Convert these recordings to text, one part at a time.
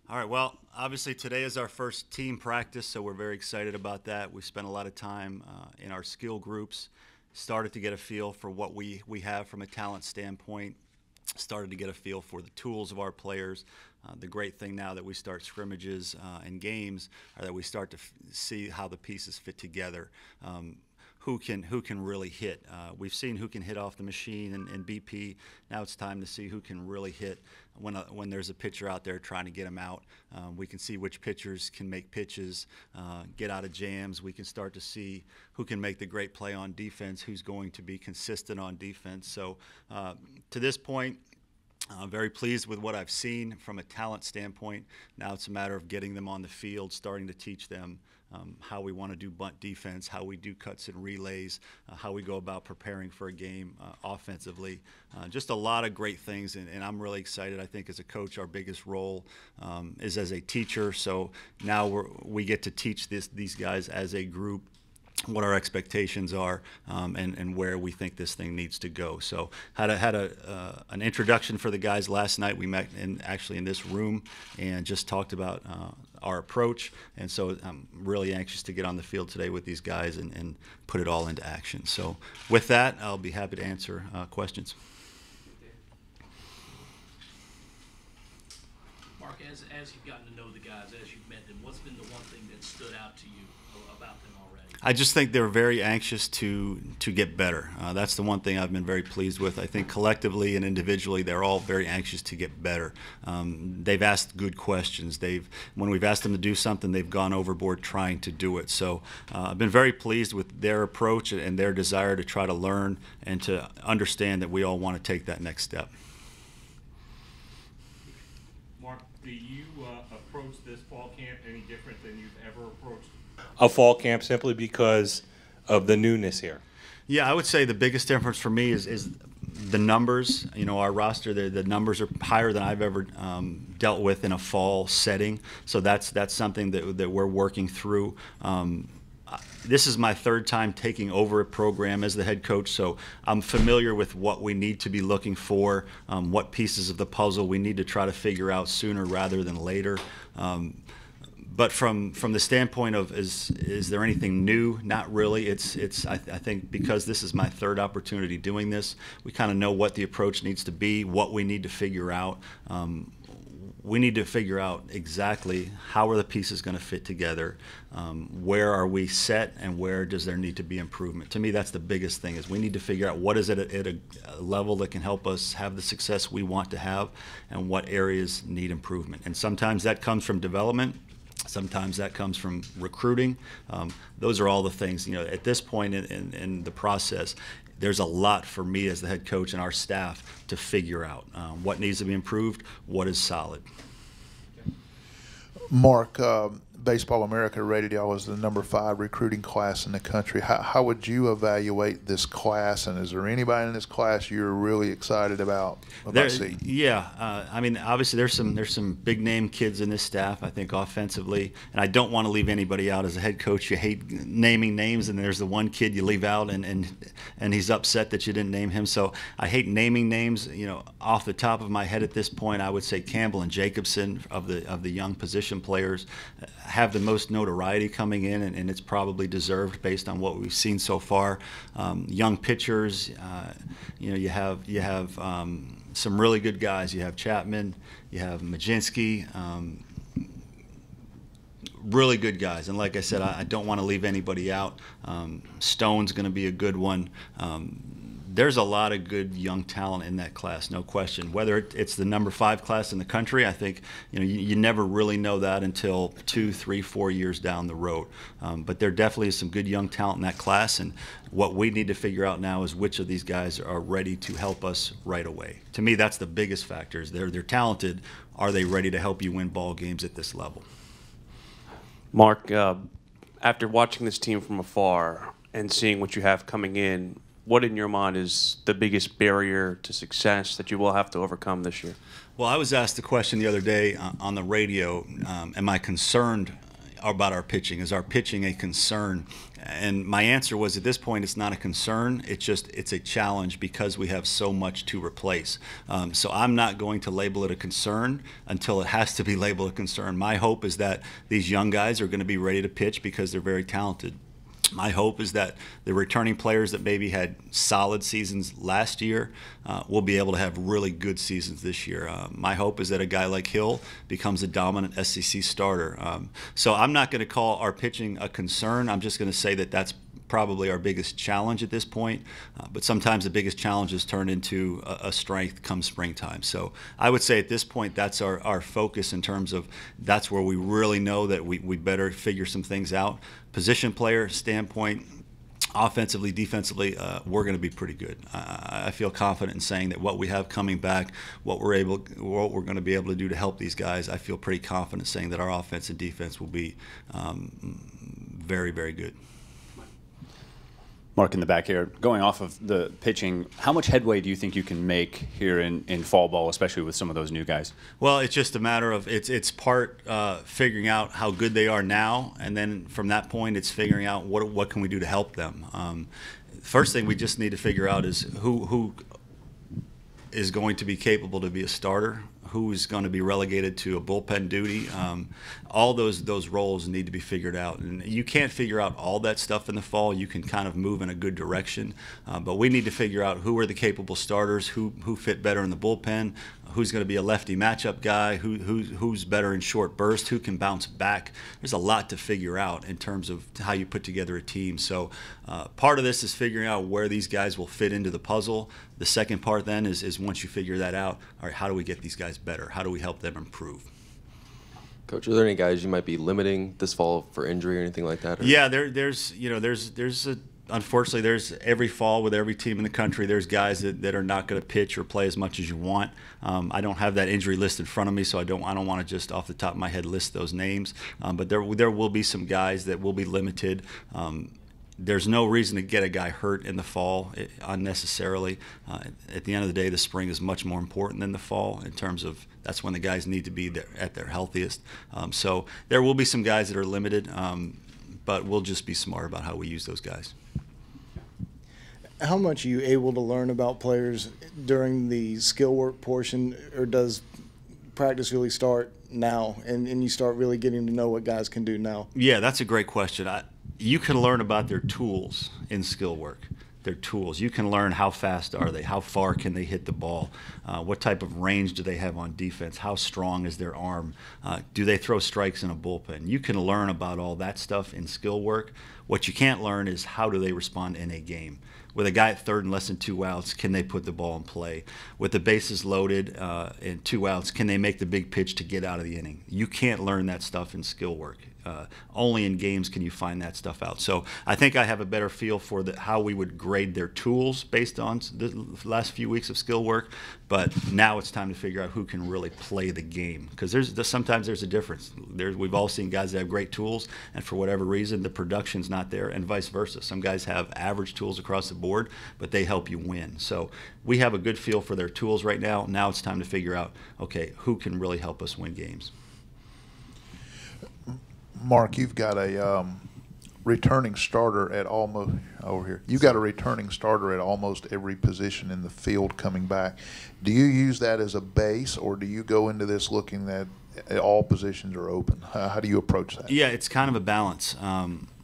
All right, well, obviously today is our first team practice, so we're very excited about that. We spent a lot of time in our skill groups, started to get a feel for what we have from a talent standpoint, started to get a feel for the tools of our players. The great thing now that we start scrimmages and games are that we start to see how the pieces fit together. Who can really hit. We've seen who can hit off the machine in BP. Now it's time to see who can really hit when there's a pitcher out there trying to get him out. We can see which pitchers can make pitches, get out of jams. We can start to see who can make the great play on defense, who's going to be consistent on defense. So to this point, I'm very pleased with what I've seen from a talent standpoint. Now it's a matter of getting them on the field, starting to teach them how we want to do bunt defense, how we do cuts and relays, how we go about preparing for a game offensively. Just a lot of great things, and I'm really excited. I think as a coach, our biggest role is as a teacher. So now we get to teach these guys as a group what our expectations are and where we think this thing needs to go. So had an introduction for the guys last night. We met actually in this room and just talked about our approach. And so I'm really anxious to get on the field today with these guys and put it all into action. So with that, I'll be happy to answer questions. Mark, as you've gotten to know the guys, as you've met them, what's been the one thing that stood out to you about them already? I just think they're very anxious to get better. That's the one thing I've been very pleased with. I think collectively and individually, they're all very anxious to get better. They've asked good questions. When we've asked them to do something, they've gone overboard trying to do it. So I've been very pleased with their approach and their desire to try to learn and to understand that we all want to take that next step. Mark, do you approach this fall camp any different than you've ever approached a fall camp simply because of the newness here? Yeah, I would say the biggest difference for me is the numbers. You know, our roster, the numbers are higher than I've ever dealt with in a fall setting. So that's something that we're working through. This is my third time taking over a program as the head coach, so I'm familiar with what we need to be looking for, what pieces of the puzzle we need to try to figure out sooner rather than later. But from the standpoint of is there anything new? Not really. I think because this is my third opportunity doing this, we kind of know what the approach needs to be, what we need to figure out. We need to figure out exactly how are the pieces going to fit together, where are we set, and where does there need to be improvement. To me, that's the biggest thing, is we need to figure out what is it at a level that can help us have the success we want to have, and what areas need improvement. And sometimes that comes from development. Sometimes that comes from recruiting. Those are all the things, at this point in the process, there's a lot for me as the head coach and our staff to figure out what needs to be improved, what is solid. Mark, Baseball America rated y'all as the #5 recruiting class in the country. How would you evaluate this class, and is there anybody in this class you're really excited about seeing? Yeah, I mean, obviously there's some big name kids in this staff. I think offensively, and I don't want to leave anybody out. As a head coach, you hate naming names, and there's the one kid you leave out, and he's upset that you didn't name him. So I hate naming names. Off the top of my head at this point, I would say Campbell and Jacobson of the young position players have the most notoriety coming in, and it's probably deserved based on what we've seen so far. Young pitchers, you have some really good guys. You have Chapman, you have Majinski, really good guys. And like I said, I don't want to leave anybody out. Stone's going to be a good one. There's a lot of good young talent in that class, no question. Whether it's the #5 class in the country, I think you never really know that until 2, 3, 4 years down the road. But there definitely is some good young talent in that class, and what we need to figure out now is which of these guys are ready to help us right away. To me, that's the biggest factor. They're talented. Are they ready to help you win ball games at this level? Mark, after watching this team from afar and seeing what you have coming in, what in your mind is the biggest barrier to success that you will have to overcome this year? Well, I was asked the question the other day on the radio, am I concerned about our pitching. Is our pitching a concern? And my answer was, at this point, it's not a concern. It's a challenge because we have so much to replace. So I'm not going to label it a concern until it has to be labeled a concern. My hope is that these young guys are going to be ready to pitch because they're very talented. My hope is that the returning players that maybe had solid seasons last year will be able to have really good seasons this year. My hope is that a guy like Hill becomes a dominant SEC starter. So I'm not going to call our pitching a concern. I'm just going to say that that's probably our biggest challenge at this point, but sometimes the biggest challenges turn into a strength come springtime. So I would say at this point that's our focus in terms of that's where we really know that we better figure some things out. Position player standpoint, offensively, defensively, we're going to be pretty good. I feel confident in saying that what we have coming back, what we're going to be able to do to help these guys, I feel pretty confident saying that our offense and defense will be very, very good. Mark, in the back here, going off of the pitching, how much headway do you think you can make here in fall ball, especially with some of those new guys? Well, it's just a matter of it's part figuring out how good they are now, and then from that point, it's figuring out what can we do to help them. First thing we just need to figure out is who is going to be capable to be a starter, who is going to be relegated to a bullpen duty. All those roles need to be figured out. And you can't figure out all that stuff in the fall. You can kind of move in a good direction. But we need to figure out who are the capable starters, who fit better in the bullpen, who's going to be a lefty matchup guy, who's better in short burst, who can bounce back. There's a lot to figure out in terms of how you put together a team. So part of this is figuring out where these guys will fit into the puzzle. The second part then is once you figure that out, all right, how do we get these guys better? How do we help them improve? Coach, are there any guys you might be limiting this fall for injury or anything like that? Or? Yeah, unfortunately, there's every fall with every team in the country, there's guys that are not going to pitch or play as much as you want. I don't have that injury list in front of me, so I don't want to just off the top of my head list those names. But there will be some guys that will be limited. There's no reason to get a guy hurt in the fall unnecessarily. At the end of the day, the spring is much more important than the fall in terms of that's when the guys need to be at their healthiest. So there will be some guys that are limited, but we'll just be smart about how we use those guys. How much are you able to learn about players during the skill work portion, or does practice really start now and you start really getting to know what guys can do now? Yeah, that's a great question. You can learn about their tools in skill work. Their tools. You can learn how fast are they, how far can they hit the ball, what type of range do they have on defense, how strong is their arm, do they throw strikes in a bullpen. You can learn about all that stuff in skill work. What you can't learn is how do they respond in a game. With a guy at third and less than 2 outs, can they put the ball in play? With the bases loaded and 2 outs, can they make the big pitch to get out of the inning? You can't learn that stuff in skill work. Only in games can you find that stuff out. So I think I have a better feel for how we would grade their tools based on the last few weeks of skill work. But now it's time to figure out who can really play the game, because sometimes there's a difference. We've all seen guys that have great tools, and for whatever reason the production's not there, and vice versa. Some guys have average tools across the board, but they help you win. So we have a good feel for their tools right now. Now it's time to figure out, okay, who can really help us win games. Mark, you've got a returning starter at almost over here. You've got a returning starter at almost every position in the field coming back. Do you use that as a base, or do you go into this looking that all positions are open? How do you approach that? Yeah, it's kind of a balance.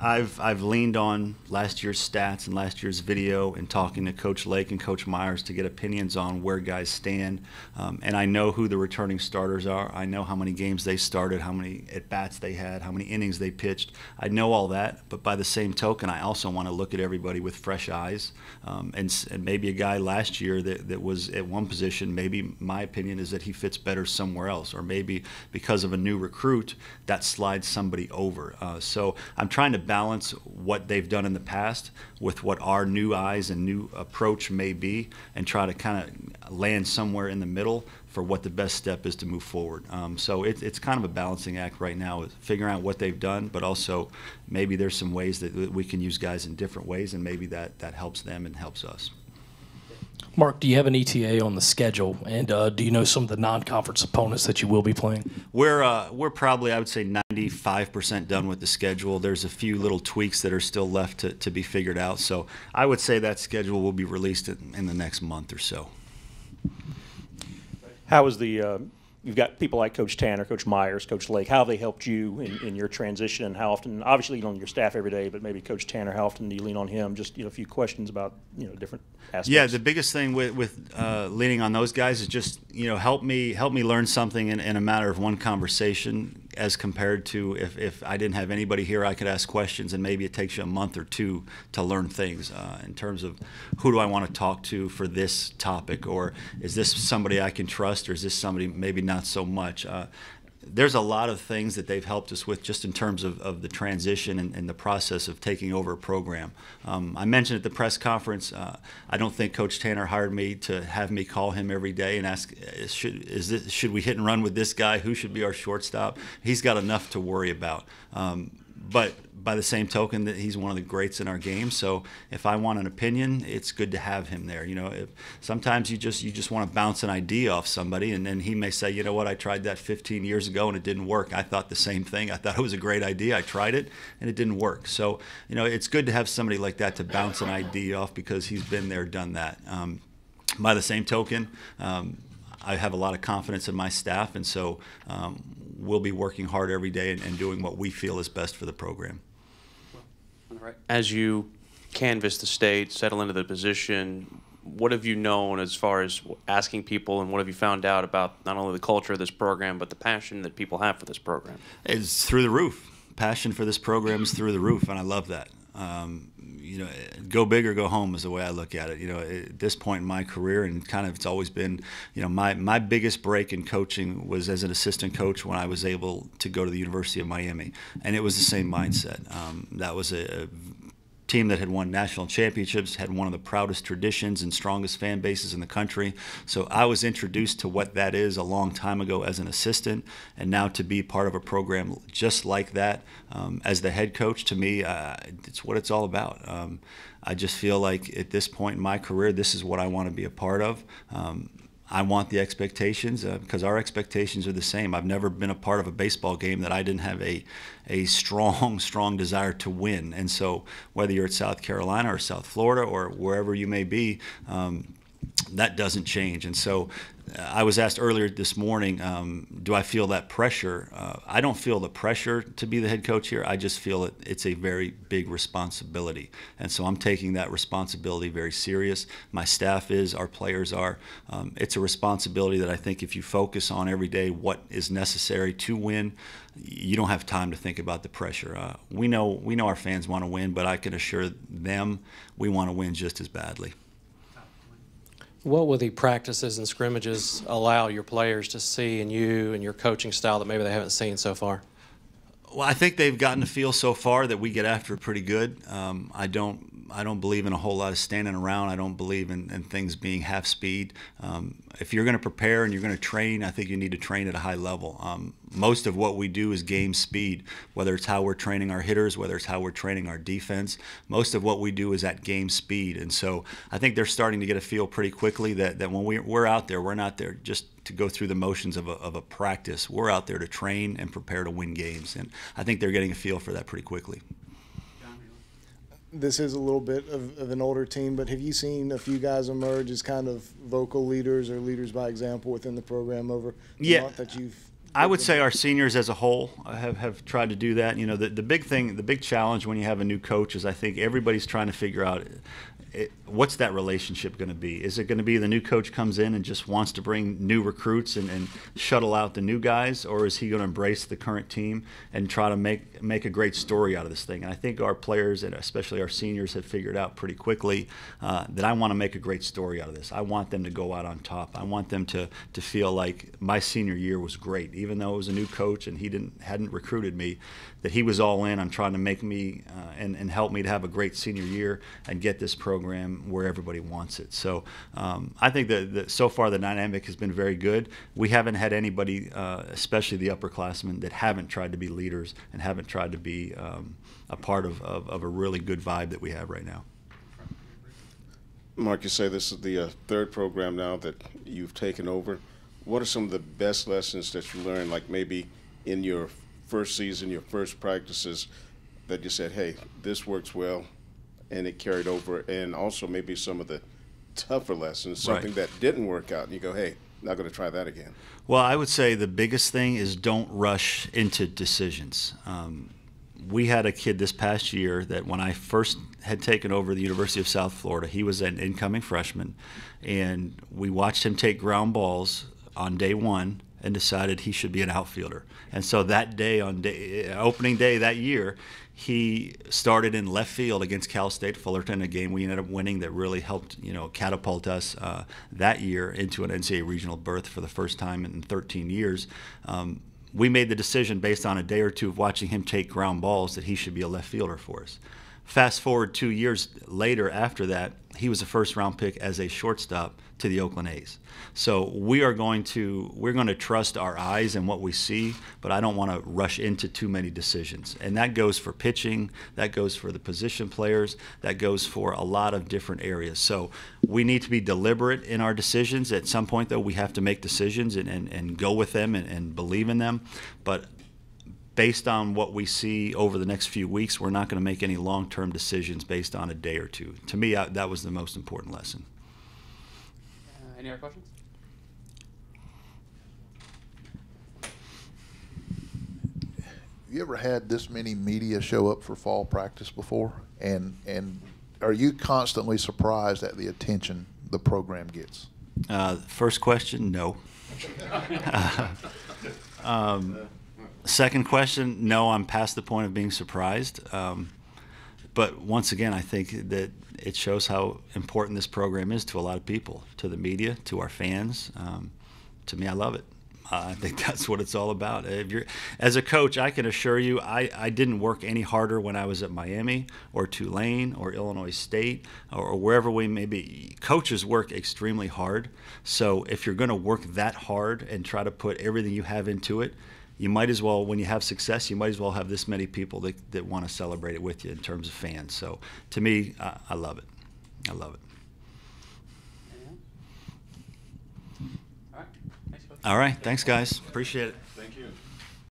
I've leaned on last year's stats and last year's video and talking to Coach Lake and Coach Myers to get opinions on where guys stand. And I know who the returning starters are. I know how many games they started, how many at-bats they had, how many innings they pitched. I know all that, but by the same token, I also want to look at everybody with fresh eyes. And maybe a guy last year that was at one position, maybe my opinion is that he fits better somewhere else, or maybe because of a new recruit, that slides somebody over. So I'm trying to balance what they've done in the past with what our new eyes and new approach may be, and try to kind of land somewhere in the middle for what the best step is to move forward. So it's kind of a balancing act right now, is figuring out what they've done, but also maybe there's some ways that we can use guys in different ways, and maybe that helps them and helps us. Mark, do you have an ETA on the schedule, and do you know some of the non-conference opponents that you will be playing? We're probably, I would say, 95% done with the schedule. There's a few little tweaks that are still left to be figured out. So I would say that schedule will be released in the next month or so. How is the you've got people like Coach Tanner, Coach Myers, Coach Lake. How have they helped you in your transition? And how often, obviously you lean on your staff every day, but maybe Coach Tanner, how often do you lean on him? Just a few questions about different aspects. Yeah, the biggest thing with leaning on those guys is just help me learn something in a matter of one conversation, as compared to if I didn't have anybody here, I could ask questions, and maybe it takes you a month or two to learn things in terms of who do I want to talk to for this topic, or is this somebody I can trust, or is this somebody maybe not so much. There's a lot of things that they've helped us with just in terms of the transition and the process of taking over a program. I mentioned at the press conference, I don't think Coach Tanner hired me to have me call him every day and ask, should we hit and run with this guy? Who should be our shortstop? He's got enough to worry about. But by the same token, that he's one of the greats in our game. So if I want an opinion, it's good to have him there. Sometimes you just want to bounce an idea off somebody, and then he may say, you know what, I tried that 15 years ago and it didn't work. I thought the same thing. I thought it was a great idea. I tried it and it didn't work. So it's good to have somebody like that to bounce an idea off, because he's been there, done that. By the same token, I have a lot of confidence in my staff, and so we'll be working hard every day and doing what we feel is best for the program. As you canvass the state, settle into the position, what have you known as far as asking people, and what have you found out about not only the culture of this program, but the passion that people have for this program? It's through the roof. Passion for this program is through the roof, and I love that. Go big or go home is the way I look at it. At this point in my career, and kind of it's always been, my biggest break in coaching was as an assistant coach when I was able to go to the University of Miami, and it was the same mindset. That was a team that had won national championships, had one of the proudest traditions and strongest fan bases in the country. So I was introduced to what that is a long time ago as an assistant, and now to be part of a program just like that as the head coach, to me, it's what it's all about. I just feel like at this point in my career, this is what I want to be a part of. I want the expectations, because our expectations are the same. I've never been a part of a baseball game that I didn't have a strong desire to win. And so whether you're at South Carolina or South Florida or wherever you may be, that doesn't change. And so I was asked earlier this morning, do I feel that pressure? I don't feel the pressure to be the head coach here. I just feel it's a very big responsibility. And so I'm taking that responsibility very serious. My staff is, our players are. It's a responsibility that I think if you focus on every day what is necessary to win, you don't have time to think about the pressure. We know our fans want to win, but I can assure them we want to win just as badly. What will the practices and scrimmages allow your players to see in you and your coaching style that maybe they haven't seen so far? Well, I think they've gotten to feel so far that we get after it pretty good. I don't believe in a whole lot of standing around. I don't believe in things being half speed. If you're going to prepare and you're going to train, I think you need to train at a high level. Most of what we do is game speed, whether it's how we're training our hitters, whether it's how we're training our defense. Most of what we do is at game speed. And so I think they're starting to get a feel pretty quickly that when we're out there, we're not there just to go through the motions of a practice. We're out there to train and prepare to win games. And I think they're getting a feel for that pretty quickly. This is a little bit of an older team, but have you seen a few guys emerge as kind of vocal leaders or leaders by example within the program over the month that you've? I would say our seniors as a whole have tried to do that. The big challenge when you have a new coach is I think everybody's trying to figure out what's that relationship going to be. Is it going to be the new coach comes in and just wants to bring new recruits and shuttle out the new guys, or is he going to embrace the current team and try to make a great story out of this thing? And I think our players, and especially our seniors, have figured out pretty quickly that I want to make a great story out of this. I want them to go out on top. I want them to feel like my senior year was great, even though it was a new coach and he hadn't recruited me, that he was all in on trying to make me and help me to have a great senior year and get this program where everybody wants it. So I think that so far the dynamic has been very good. We haven't had anybody, especially the upperclassmen, that haven't tried to be leaders and haven't tried to be a part of a really good vibe that we have right now. Mark, you say this is the third program now that you've taken over. What are some of the best lessons that you learned, like maybe in your first season, your first practices, that you said, hey, this works well, and it carried over, and also maybe some of the tougher lessons, something that didn't work out, and you go, hey, not going to try that again? Well, I would say the biggest thing is don't rush into decisions. We had a kid this past year that when I first had taken over the University of South Florida, he was an incoming freshman, and we watched him take ground balls on day one and decided he should be an outfielder. And so that day, opening day that year, he started in left field against Cal State Fullerton, a game we ended up winning that really helped, catapult us that year into an NCAA regional berth for the first time in 13 years. We made the decision based on a day or two of watching him take ground balls that he should be a left fielder for us. Fast forward 2 years later after that, he was a first-round pick as a shortstop to the Oakland A's. So we're going to trust our eyes and what we see, but I don't want to rush into too many decisions. And that goes for pitching, that goes for the position players, that goes for a lot of different areas. So we need to be deliberate in our decisions. At some point, though, we have to make decisions and go with them and believe in them. But based on what we see over the next few weeks, we're not going to make any long-term decisions based on a day or two. To me, that was the most important lesson. Any other questions? You ever had this many media show up for fall practice before? And are you constantly surprised at the attention the program gets? First question, no. Second question, no, I'm past the point of being surprised. But once again, I think that it shows how important this program is to a lot of people, to the media, to our fans. To me, I love it. I think that's what it's all about. As a coach, I can assure you I didn't work any harder when I was at Miami or Tulane or Illinois State or wherever we may be. Coaches work extremely hard. So if you're going to work that hard and try to put everything you have into it, you might as well, when you have success, you might as well have this many people that want to celebrate it with you in terms of fans. So to me, I love it. I love it. All right. Thanks, guys. Appreciate it.